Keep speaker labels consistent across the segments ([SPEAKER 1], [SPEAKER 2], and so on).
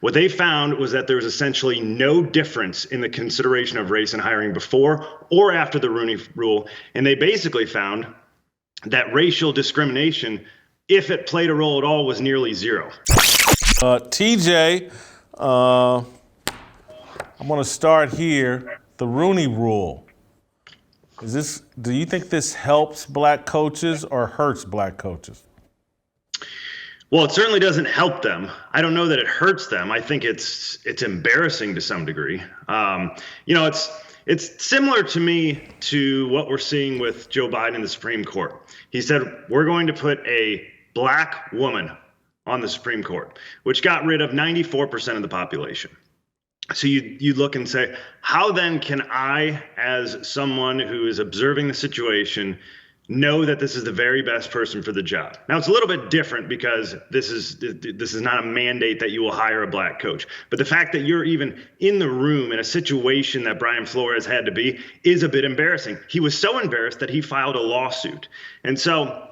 [SPEAKER 1] What they found was that there was essentially no difference in the consideration of race in hiring before or after the Rooney Rule. And they basically found that racial discrimination, if it played a role at all, was nearly zero.
[SPEAKER 2] TJ, I'm going to start here. The Rooney Rule. Do you think this helps black coaches or hurts black coaches?
[SPEAKER 1] Well, it certainly doesn't help them. I don't know that it hurts them. I think it's embarrassing to some degree. It's similar to me to what we're seeing with Joe Biden in the Supreme Court. He said, we're going to put a black woman on the Supreme Court, which got rid of 94% of the population. So you look and say, how then can I, as someone who is observing the situation, know that this is the very best person for the job? Now, it's a little bit different because this is not a mandate that you will hire a black coach. But the fact that you're even in the room in a situation that Brian Flores had to be is a bit embarrassing. He was so embarrassed that he filed a lawsuit. And so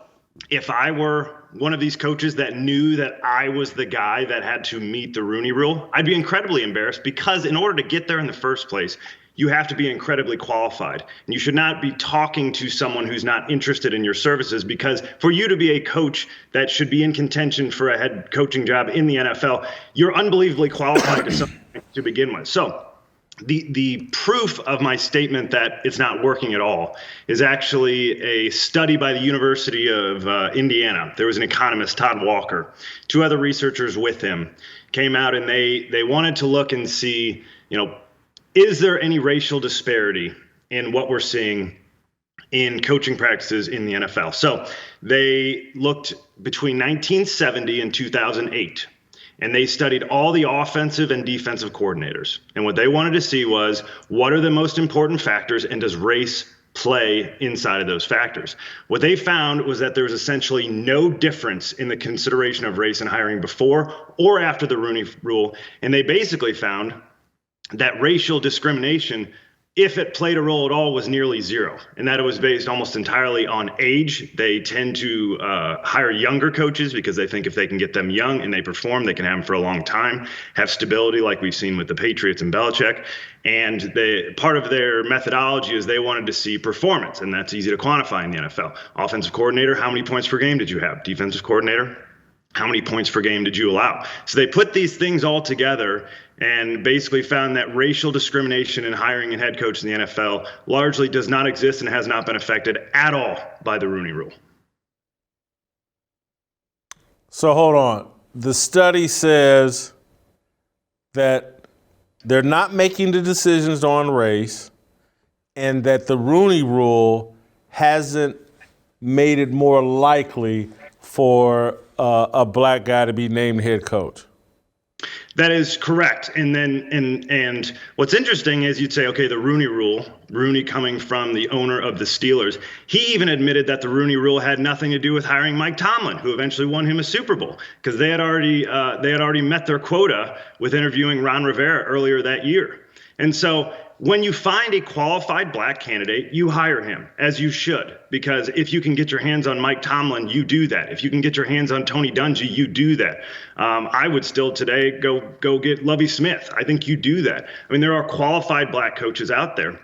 [SPEAKER 1] if I were one of these coaches that knew that I was the guy that had to meet the Rooney Rule, I'd be incredibly embarrassed, because in order to get there in the first place, you have to be incredibly qualified. And you should not be talking to someone who's not interested in your services, because for you to be a coach that should be in contention for a head coaching job in the NFL, you're unbelievably qualified to begin with. So the proof of my statement that it's not working at all is actually a study by the University of Indiana. There was an economist, Todd Walker, two other researchers with him, came out and they wanted to look and see, is there any racial disparity in what we're seeing in coaching practices in the NFL? So they looked between 1970 and 2008. And they studied all the offensive and defensive coordinators. And what they wanted to see was, what are the most important factors, and does race play inside of those factors? What they found was that there was essentially no difference in the consideration of race in hiring before or after the Rooney Rule. And they basically found that racial discrimination, if it played a role at all, was nearly zero, and that it was based almost entirely on age. They tend to hire younger coaches because they think if they can get them young and they perform, they can have them for a long time, have stability like we've seen with the Patriots and Belichick. And part of their methodology is they wanted to see performance, and that's easy to quantify in the NFL. Offensive coordinator, how many points per game did you have? Defensive coordinator, how many points per game did you allow? So they put these things all together and basically found that racial discrimination in hiring a head coach in the NFL largely does not exist and has not been affected at all by the Rooney Rule.
[SPEAKER 2] So hold on. The study says that they're not making the decisions on race, and that the Rooney Rule hasn't made it more likely for a black guy to be named head coach.
[SPEAKER 1] That is correct. And then and what's interesting is you'd say, okay, the Rooney Rule, Rooney coming from the owner of the Steelers, he even admitted that the Rooney Rule had nothing to do with hiring Mike Tomlin, who eventually won him a Super Bowl, because they had already met their quota with interviewing Ron Rivera earlier that year. And so when you find a qualified black candidate, you hire him, as you should, because if you can get your hands on Mike Tomlin, you do that. If you can get your hands on Tony Dungy, you do that. I would still today go get Lovie Smith. I think you do that. I mean, there are qualified black coaches out there.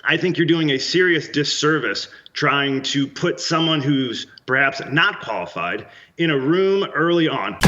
[SPEAKER 1] I think you're doing a serious disservice trying to put someone who's perhaps not qualified in a room early on.